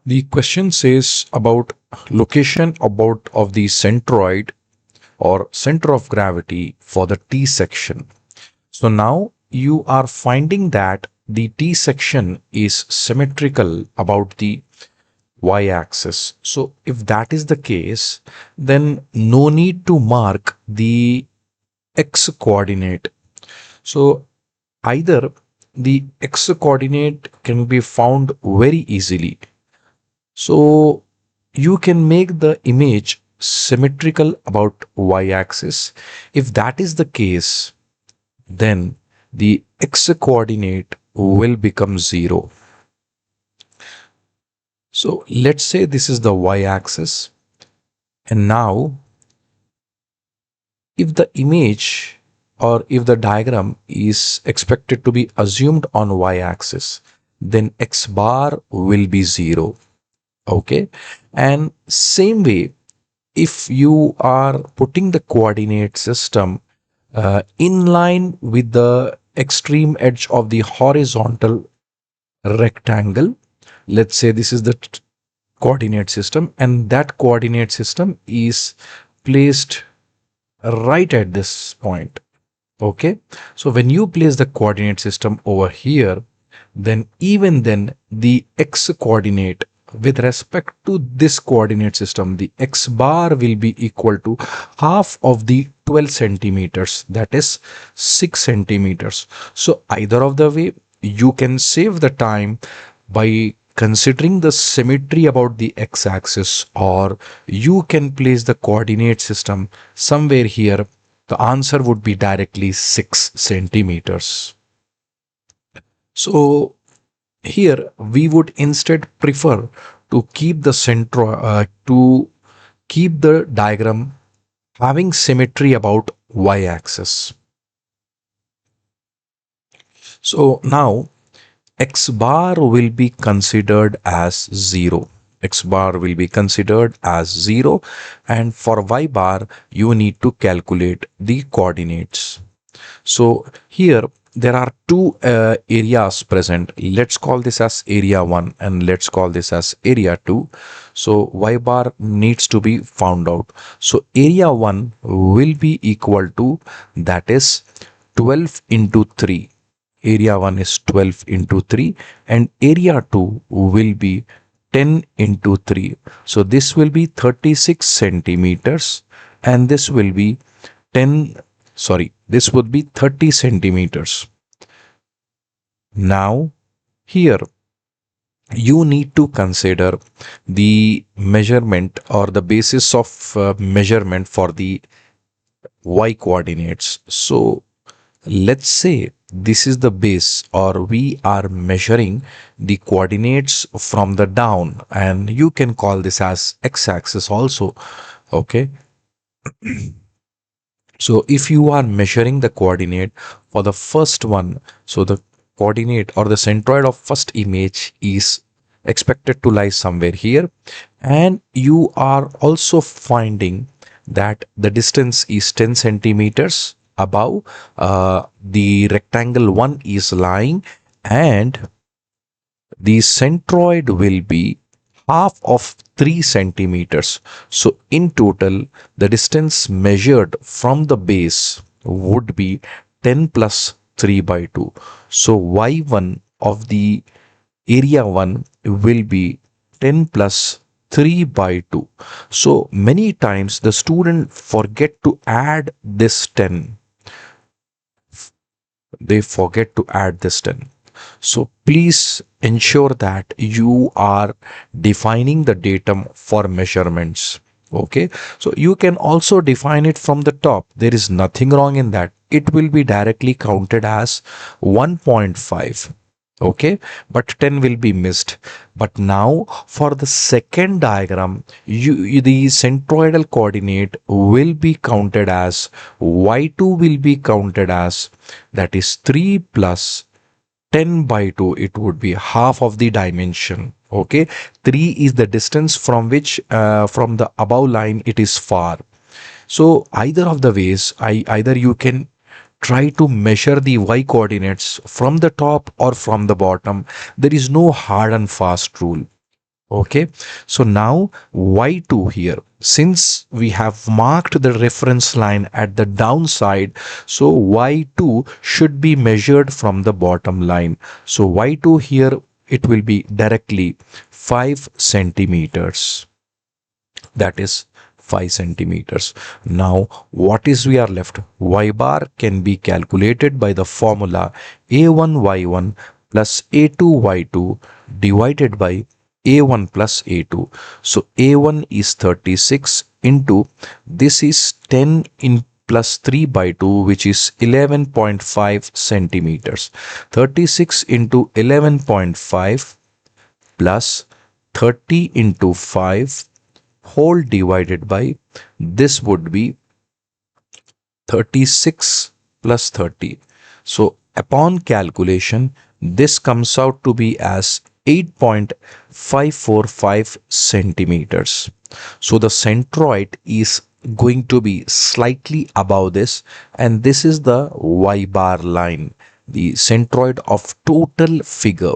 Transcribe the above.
The question says about location about of the centroid or center of gravity for the T section. So now you are finding that the T section is symmetrical about the y-axis. So if that is the case, then no need to mark the x coordinate. So either the x coordinate can be found very easily. So you can make the image symmetrical about y-axis. If that is the case, then the x coordinate will become 0. So let's say this is the y-axis, and now if the image or if the diagram is expected to be assumed on y-axis, then x bar will be 0. Okay, and same way, if you are putting the coordinate system in line with the extreme edge of the horizontal rectangle, let's say this is the coordinate system, and that coordinate system is placed right at this point. Okay, so when you place the coordinate system over here, then even then the x coordinate with respect to this coordinate system, the x bar will be equal to half of the 12 centimeters, that is 6 centimeters. So either of the way, you can save the time by considering the symmetry about the x-axis, or you can place the coordinate system somewhere here. The answer would be directly 6 centimeters. So here we would instead prefer to keep the to keep the diagram having symmetry about y-axis. So now x bar will be considered as 0. X bar will be considered as 0, and for y bar you need to calculate the coordinates. So here there are two areas present. Let's call this as area 1 and let's call this as area 2. So y bar needs to be found out. So area 1 will be equal to, that is 12 into 3. Area 1 is 12 into 3, and area 2 will be 10 into 3. So this will be 36 centimeters, and this will be this would be 30 centimeters. Now here you need to consider the measurement or the basis of measurement for the y coordinates. So let's say this is the base, or we are measuring the coordinates from the down, and you can call this as x-axis also. Okay, so if you are measuring the coordinate for the first one, so the coordinate or the centroid of first image is expected to lie somewhere here, and you are also finding that the distance is 10 centimeters above the rectangle 1 is lying, and the centroid will be half of 3 centimeters. So in total, the distance measured from the base would be 10 plus 3 by 2. So y1 of the area 1 will be 10 plus 3 by 2. So many times the student forget to add this 10. They forget to add this 10. So please ensure that you are defining the datum for measurements. Okay, so you can also define it from the top. There is nothing wrong in that. It will be directly counted as 1.5. Okay, but 10 will be missed. But now for the second diagram, the centroidal coordinate will be counted as y2 will be counted as, that is 3 plus 10 by 2. It would be half of the dimension. Okay, 3 is the distance from which from the above line it is far. So either of the ways, either you can try to measure the y coordinates from the top or from the bottom. There is no hard and fast rule. Okay, so now y2 here, since we have marked the reference line at the downside, so y2 should be measured from the bottom line. So y2 here, it will be directly 5 centimeters. That is 5 centimeters. Now, what is we are left? Y bar can be calculated by the formula a1y1 plus a2y2 divided by a1 plus a2. So a1 is 36 into, this is 10 in plus 3 by 2, which is 11.5 centimeters. 36 into 11.5 plus 30 into 5 whole divided by, this would be 36 plus 30. So upon calculation, this comes out to be as 8.545 centimeters. So the centroid is going to be slightly above this, and this is the y bar line, the centroid of total figure.